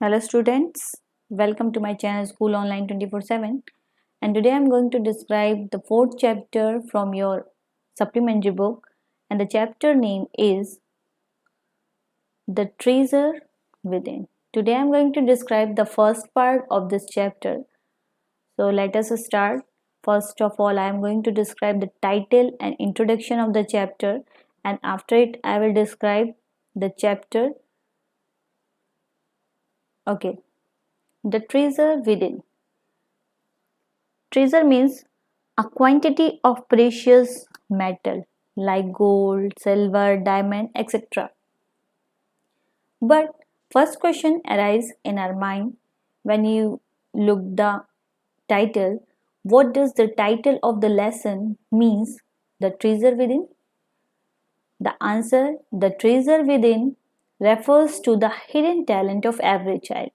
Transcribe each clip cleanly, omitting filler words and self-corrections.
Hello students, welcome to my channel School Online 24/7, and today I am going to describe the fourth chapter from your supplementary book, and the chapter name is The Treasure Within. Today I am going to describe the first part of this chapter. So let us start. First of all, I am going to describe the title and introduction of the chapter, and after it I will describe the chapter. Okay, the treasure within. Treasure means a quantity of precious metal like gold, silver, diamond, etc. But first question arises in our mind when you look the title. What does the title of the lesson means? The treasure within? The answer, the treasure within, refers to the hidden talent of every child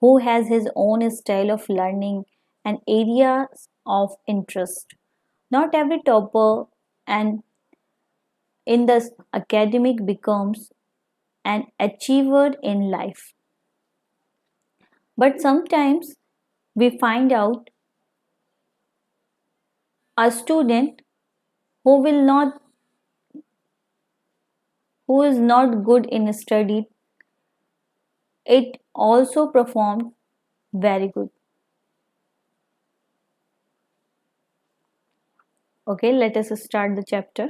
who has his own style of learning and areas of interest. Not every topper and in the academic becomes an achiever in life. But sometimes we find out a student who will not who is not good in study, it also performed very good. Okay, let us start the chapter.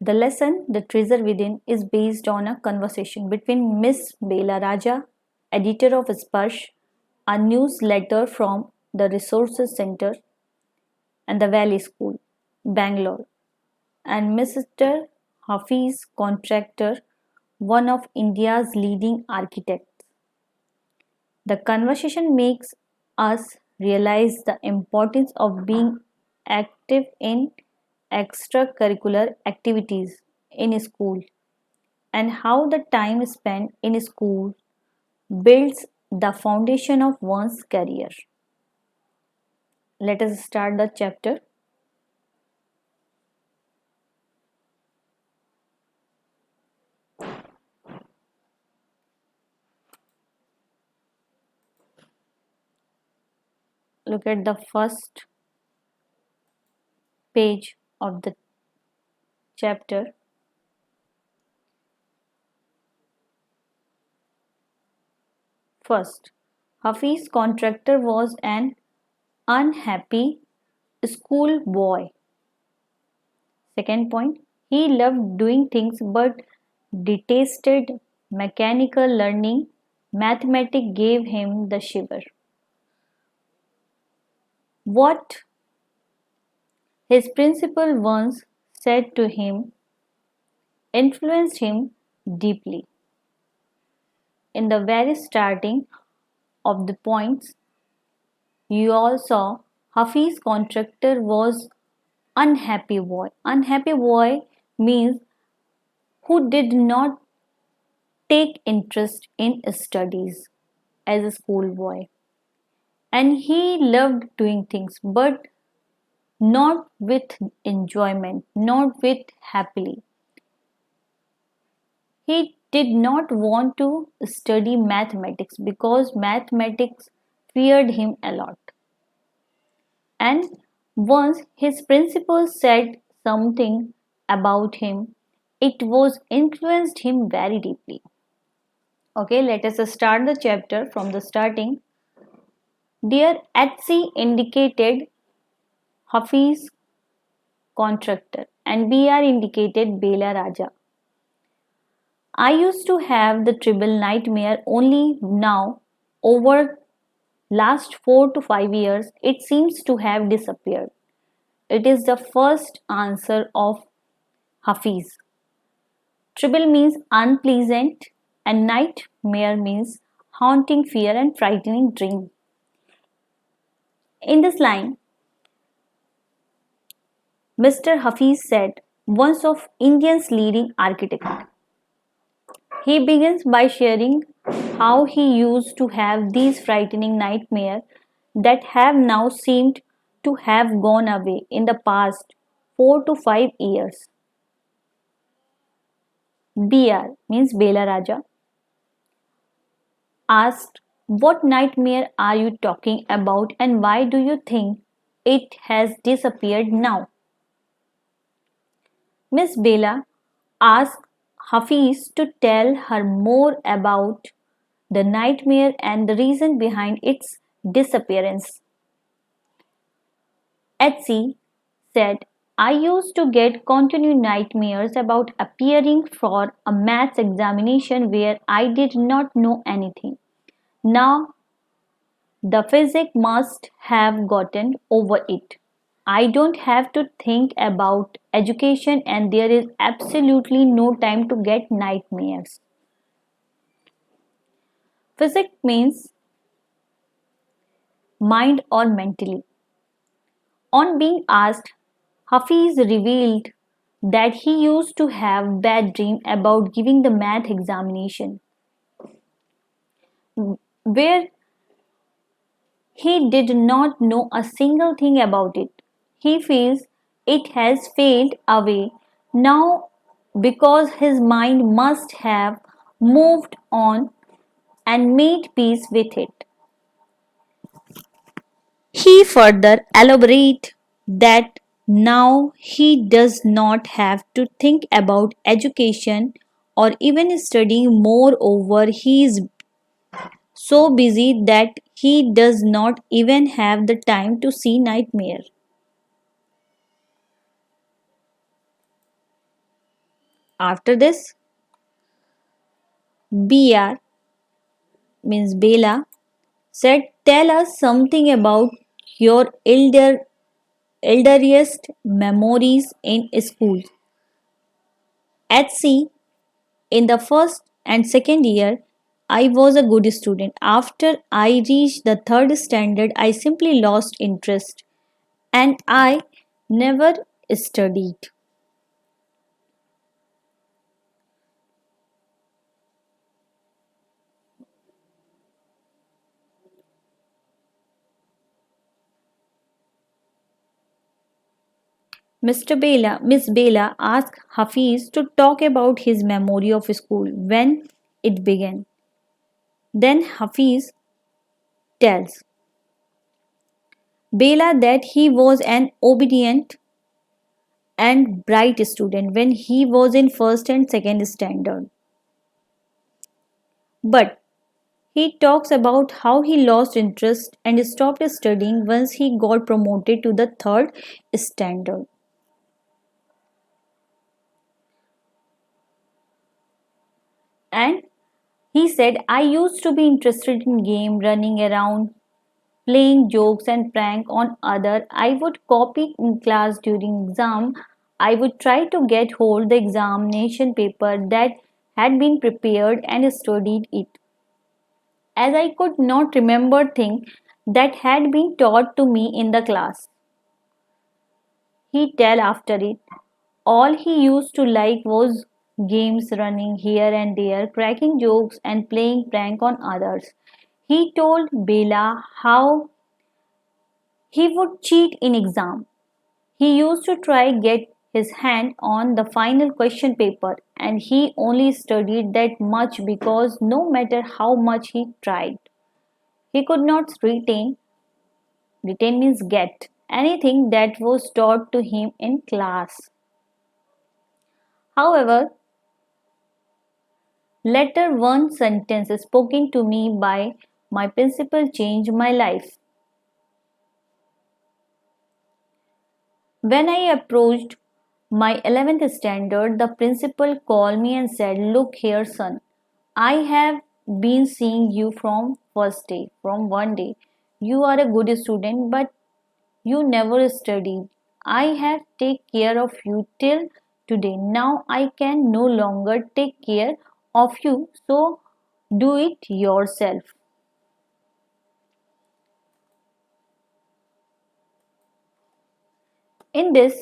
The lesson, The Treasure Within, is based on a conversation between Miss Bela Raja, editor of Sparsh, a newsletter from the Resources Center and the Valley School, Bangalore, and Mr. Hafiz, contractor, one of India's leading architects. The conversation makes us realize the importance of being active in extracurricular activities in school and how the time spent in school builds the foundation of one's career. Let us start the chapter. Look at the first page of the chapter. First, Hafiz contractor was an unhappy schoolboy. Second point, he loved doing things but detested mechanical learning. Mathematics gave him the shiver. What his principal once said to him influenced him deeply. In the very starting of the points, you all saw Hafiz contractor was unhappy boy. Unhappy boy means who did not take interest in studies as a schoolboy. And he loved doing things, but not with enjoyment, not with happily. He did not want to study mathematics because mathematics feared him a lot. And once his principal said something about him, it was influenced him very deeply. Okay, let us start the chapter from the starting. Dear HC indicated Hafiz contractor and BR indicated Bela Raja. I used to have the triple nightmare only now over last 4 to 5 years it seems to have disappeared. It is the first answer of Hafiz. Triple means unpleasant and nightmare means haunting fear and frightening dream. In this line, Mr. Hafiz said, once of India's leading architect. He begins by sharing how he used to have these frightening nightmares that have now seemed to have gone away in the past 4 to 5 years. BR means Bela Raja asked, "What nightmare are you talking about and why do you think it has disappeared now?" Miss Bela asked Hafiz to tell her more about the nightmare and the reason behind its disappearance. Etsy said, "I used to get continued nightmares about appearing for a maths examination where I did not know anything. Now the physic must have gotten over it. I don't have to think about education and there is absolutely no time to get nightmares." Physics means mind or mentally. On being asked, Hafiz revealed that he used to have bad dream about giving the math examination where he did not know a single thing about it. He feels it has faded away now because his mind must have moved on and made peace with it. He further elaborated that now he does not have to think about education or even studying. Moreover, he is so busy that he does not even have the time to see nightmare. After this, BR means Bela said, "Tell us something about your elderiest memories in school." At sea, in the first and second year, I was a good student. After I reached the third standard, I simply lost interest and I never studied. Miss Bela asked Hafiz to talk about his memory of school when it began. Then Hafiz tells Bela that he was an obedient and bright student when he was in first and second standard. But he talks about how he lost interest and stopped studying once he got promoted to the third standard. And he said, "I used to be interested in game, running around, playing jokes and prank on other. I would copy in class during exam. I would try to get hold the examination paper that had been prepared and studied it, as I could not remember things that had been taught to me in the class." He tell after it, all he used to like was games, running here and there, cracking jokes and playing prank on others. He told Bela how he would cheat in exam. He used to try get his hand on the final question paper and he only studied that much because no matter how much he tried, he could not retain means get anything that was taught to him in class. However, later one sentence spoken to me by my principal changed my life. When I approached my 11th standard, the principal called me and said, "Look here, son, I have been seeing you from first day, from one day. You are a good student, but you never studied. I have take care of you till today. Now I can no longer take care of you, so do it yourself." In this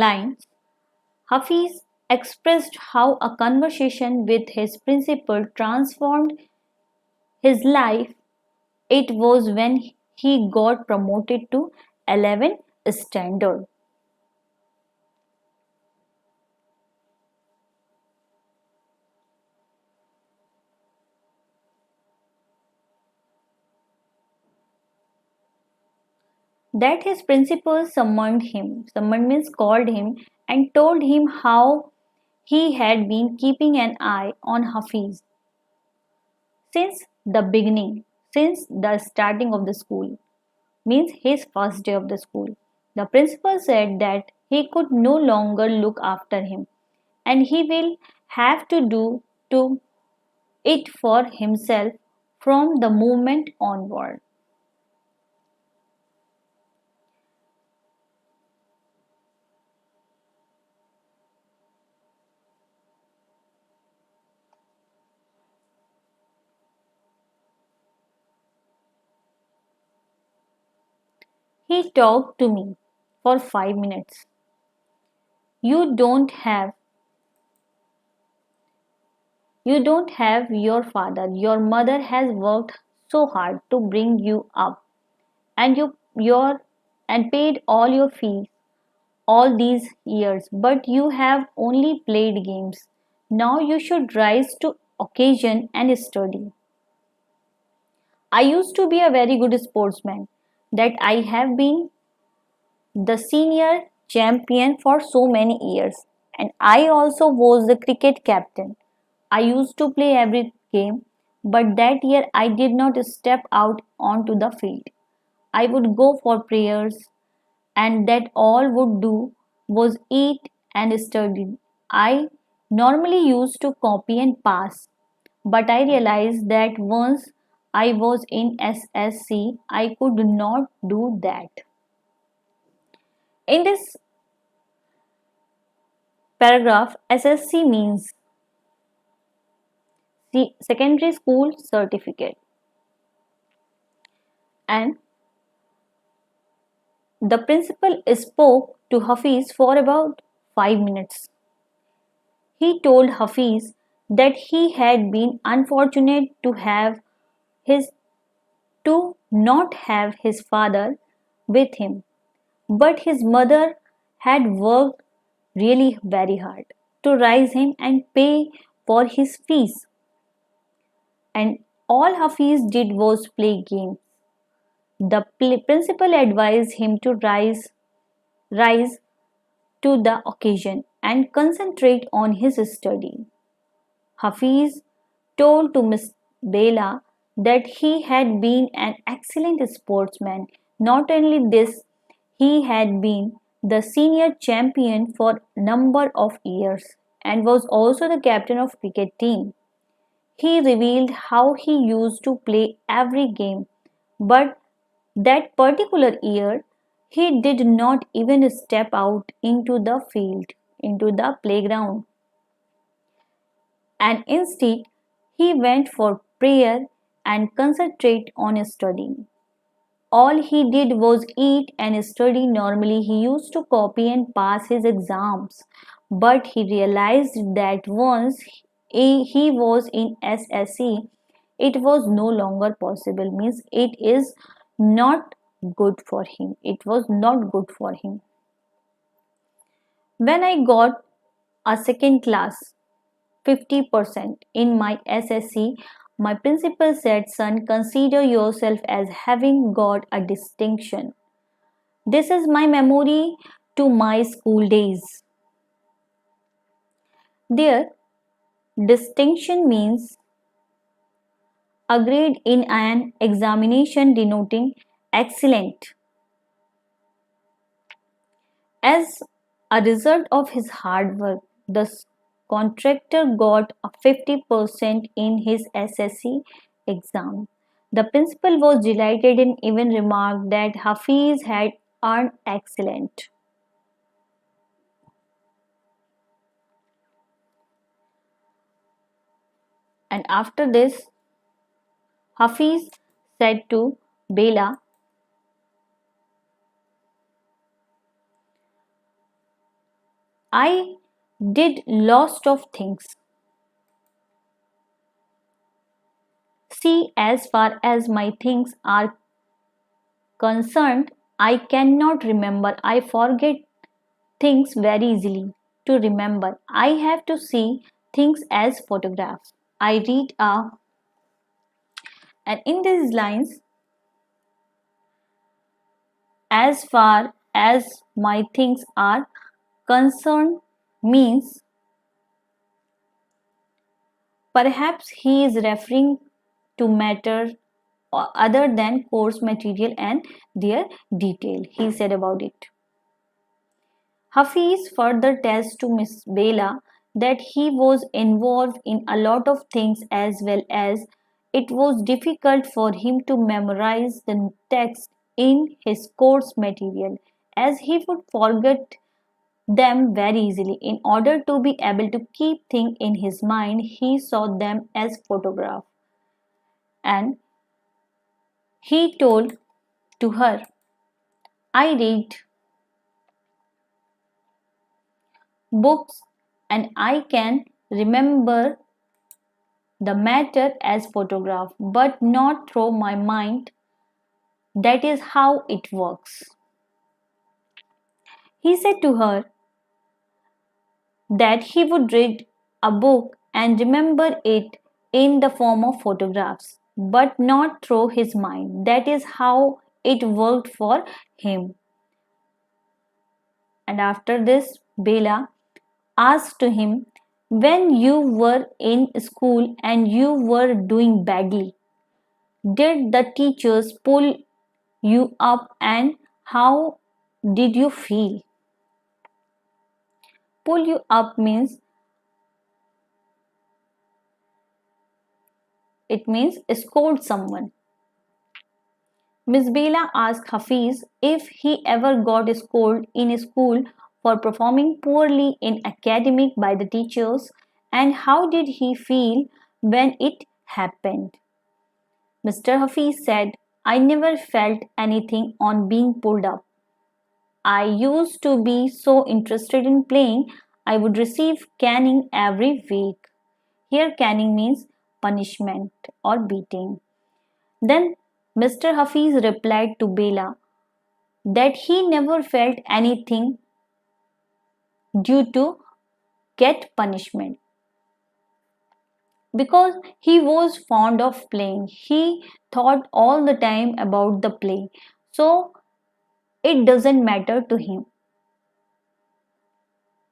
line, Hafiz expressed how a conversation with his principal transformed his life It was when he got promoted to 11th standard. That his principal summoned means called him and told him how he had been keeping an eye on Hafiz since the beginning, since the starting of the school, means his first day of the school. The principal said that he could no longer look after him and he will have to do to it for himself from the moment onward. He talked to me for 5 minutes. You don't have You don't have your father. Your mother has worked so hard to bring you up and your and paid all your fees all these years, but you have only played games. Now you should rise to occasion and study. I used to be a very good sportsman that I have been the senior champion for so many years, and I also was the cricket captain. I used to play every game, but that year I did not step out onto the field. I would go for prayers, and that all would do was eat and study. I normally used to copy and pass, but I realized that once I was in SSC, I could not do that. In this paragraph, SSC means secondary school certificate, and the principal spoke to Hafiz for about 5 minutes. He told Hafiz that he had been unfortunate his to not have his father with him, but his mother had worked really very hard to raise him and pay for his fees, and all Hafiz did was play games. The principal advised him to rise to the occasion and concentrate on his study. Hafiz told to Miss Bela that he had been an excellent sportsman. Not only this, he had been the senior champion for number of years and was also the captain of cricket team. He revealed how he used to play every game, but that particular year he did not even step out into the field, into the playground, and instead he went for prayer and concentrate on studying. All he did was eat and study. Normally, he used to copy and pass his exams, but he realized that once he was in SSC, it was no longer possible. Means it is not good for him. It was not good for him. When I got a second class 50% in my SSC, my principal said, son, consider yourself as having got a distinction. This is my memory to my school days. There, distinction means a grade in an examination denoting excellent. As a result of his hard work, the contractor got a 50% in his SSC exam. The principal was delighted and even remarked that Hafiz had earned excellent. And after this, Hafiz said to Bela, I did lots of things. See, as far as my things are concerned, I cannot remember. I forget things very easily. To remember, I have to see things as photographs. I read and in these lines, as far as my things are concerned means perhaps he is referring to matter other than course material and their detail. He said about it. Hafiz further tells to Miss Bela that he was involved in a lot of things as well as it was difficult for him to memorize the text in his course material as he would forget them very easily. In order to be able to keep things in his mind, he saw them as photographs. And he told to her, I read books and I can remember the matter as photograph, but not through my mind. That is how it works. He said to her that he would read a book and remember it in the form of photographs, but not through his mind. That is how it worked for him. And after this, Bela asked him, when you were in school and you were doing badly, did the teachers pull you up and how did you feel? Pull you up means it means scold someone. Miss Bela asked Hafiz if he ever got scolded in school for performing poorly in academic by the teachers and how did he feel when it happened. Mr. Hafiz said, I never felt anything on being pulled up. I used to be so interested in playing, I would receive caning every week. Here, caning means punishment or beating. Then Mr. Hafiz replied to Bela that he never felt anything due to get punishment because he was fond of playing. He thought all the time about the play, so it doesn't matter to him.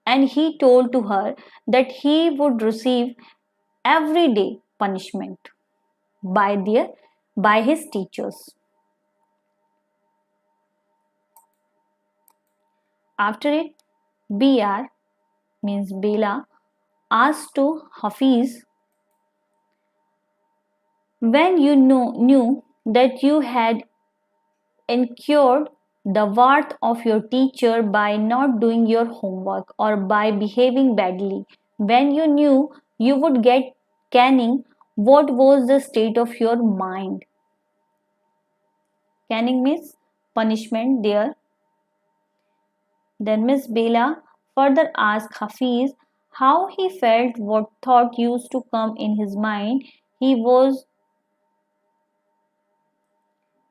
And he told to her that he would receive everyday punishment by his teachers. After it, Br means Bela asked to Hafiz, when you knew that you had incurred the wrath of your teacher by not doing your homework or by behaving badly, when you knew you would get caning, what was the state of your mind? Caning means punishment there. Then Miss Bela further asked Hafiz how he felt, what thought used to come in his mind. He was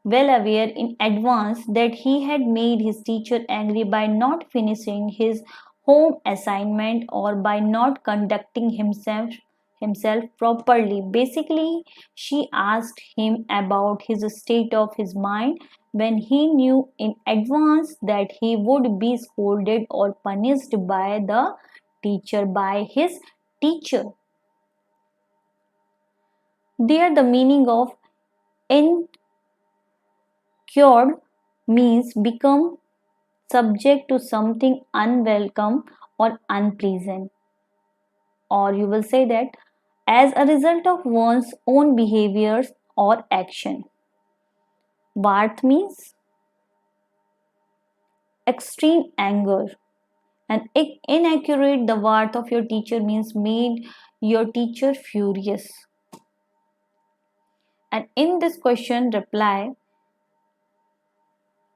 well aware in advance that he had made his teacher angry by not finishing his home assignment or by not conducting himself properly. Basically, she asked him about his state of his mind when he knew in advance that he would be scolded or punished by the teacher, by his teacher. There, the meaning of incurred means become subject to something unwelcome or unpleasant. Or you will say that as a result of one's own behaviors or action. Varth means extreme anger. And inaccurate, the worth of your teacher means made your teacher furious. And in this question reply,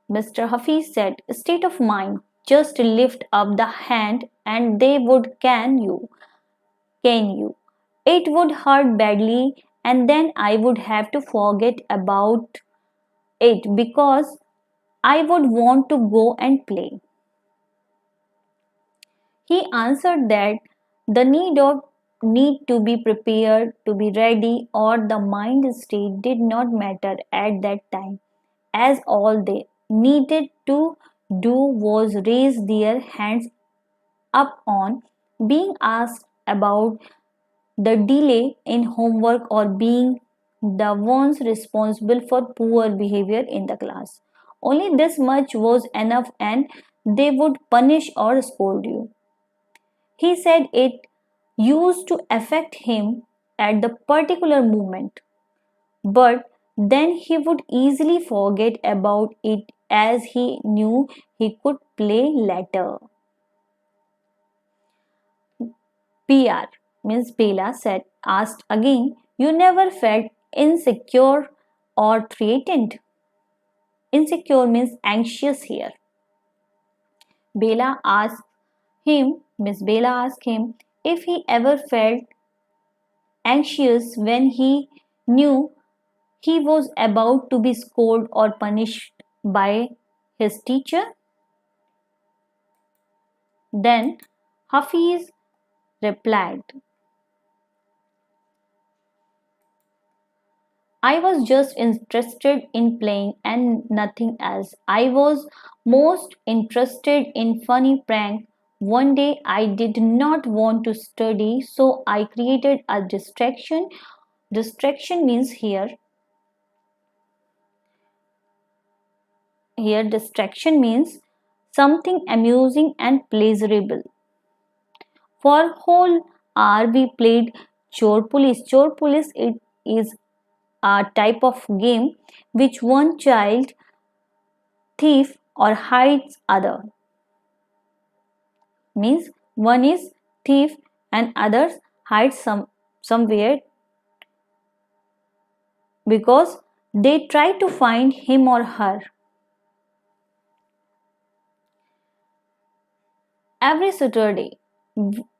Mr. Hafiz said, state of mind, just lift up the hand and they would cane you. It would hurt badly and then I would have to forget about it because I would want to go and play. He answered that the need to be prepared, to be ready, or the mind state did not matter at that time, as all they needed to do was raise their hands up on being asked about the delay in homework or being the ones responsible for poor behavior in the class. Only this much was enough, and they would punish or scold you. He said it used to affect him at the particular moment, but then he would easily forget about it as he knew he could play later. PR Miss Bela said, asked again, you never felt insecure or threatened? Insecure means anxious here. Bela asked Miss Bela asked him if he ever felt anxious when he knew he was about to be scolded or punished by his teacher. Then Hafiz replied, I was just interested in playing and nothing else. I was most interested in funny prank. One day I did not want to study, so I created a distraction. Distraction means here distraction means something amusing and pleasurable. For whole hour we played chore police. Chore police it is a type of game which one child thief or hides other, means one is thief and others hide somewhere because they try to find him or her. Every Saturday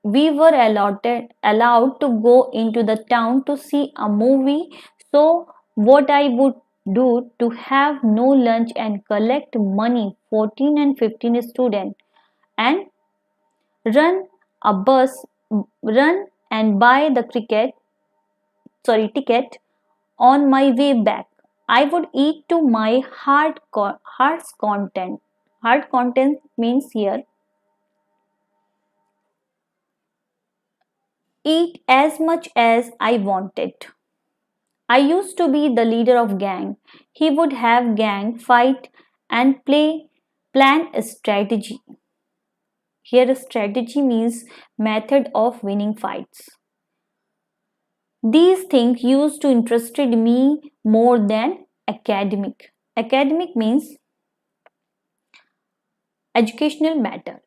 we were allowed to go into the town to see a movie. So what I would do to have no lunch and collect money, 14 and 15 students, and run a bus, run and buy the ticket on my way back. I would eat to my heart's content. Heart content means here eat as much as I wanted. I used to be the leader of gang. He would have gang fight and plan a strategy. Here strategy means method of winning fights. These things used to interested me more than academic. Academic means educational matter.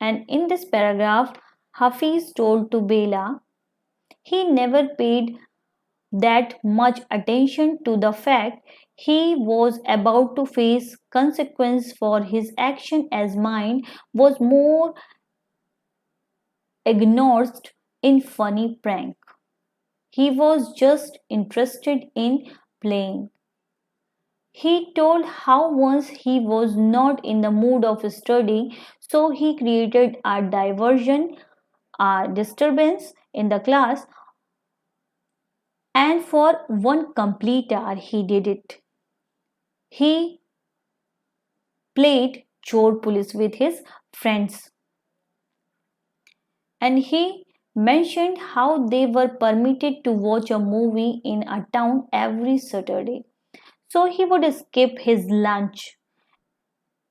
And in this paragraph, Hafiz told to Bela he never paid that much attention to the fact he was about to face consequence for his action as mind was more engrossed in funny prank. He was just interested in playing. He told how once he was not in the mood of study, so he created a diversion, a disturbance in the class, and for one complete hour he did it. He played chore police with his friends, and he mentioned how they were permitted to watch a movie in a town every Saturday. So he would skip his lunch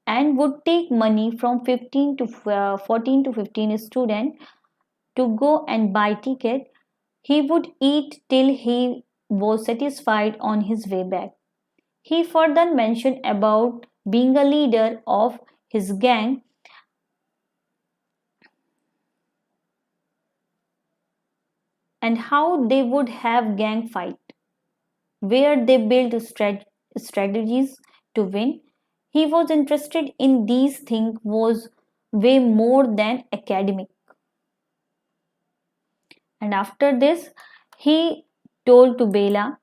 and would take money from 14 to 15 students to go and buy ticket. He would eat till he was satisfied on his way back. He further mentioned about being a leader of his gang and how they would have gang fight where they build strategies to win. He was interested in these things was way more than academic. And after this, He told to Bela,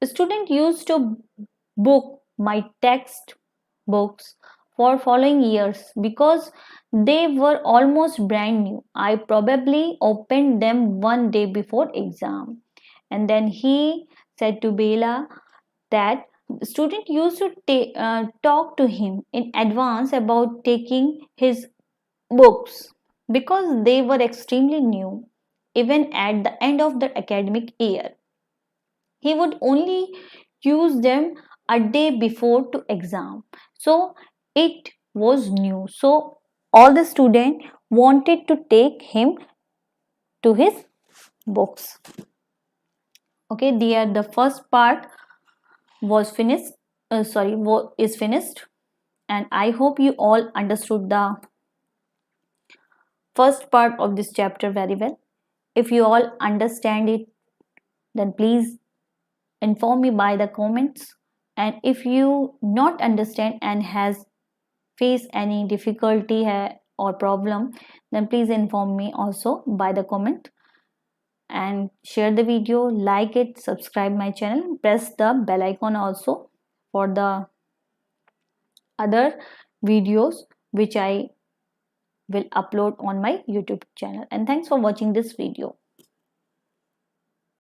student used to book my textbooks for following years because they were almost brand new. I probably opened them one day before exam. And then he said to Bela that student used to talk to him in advance about taking his books because they were extremely new even at the end of the academic year. He would only use them a day before to exam, so it was new, so all the student wanted to take him to his books. Okay, the first part was finished, is finished, and I hope you all understood the first part of this chapter very well. If you all understand it, then please inform me by the comments, and if you not understand and has face any difficulty or problem, then please inform me also by the comment, and share the video, like it, subscribe my channel, press the bell icon also for the other videos which I will upload on my YouTube channel. And thanks for watching this video.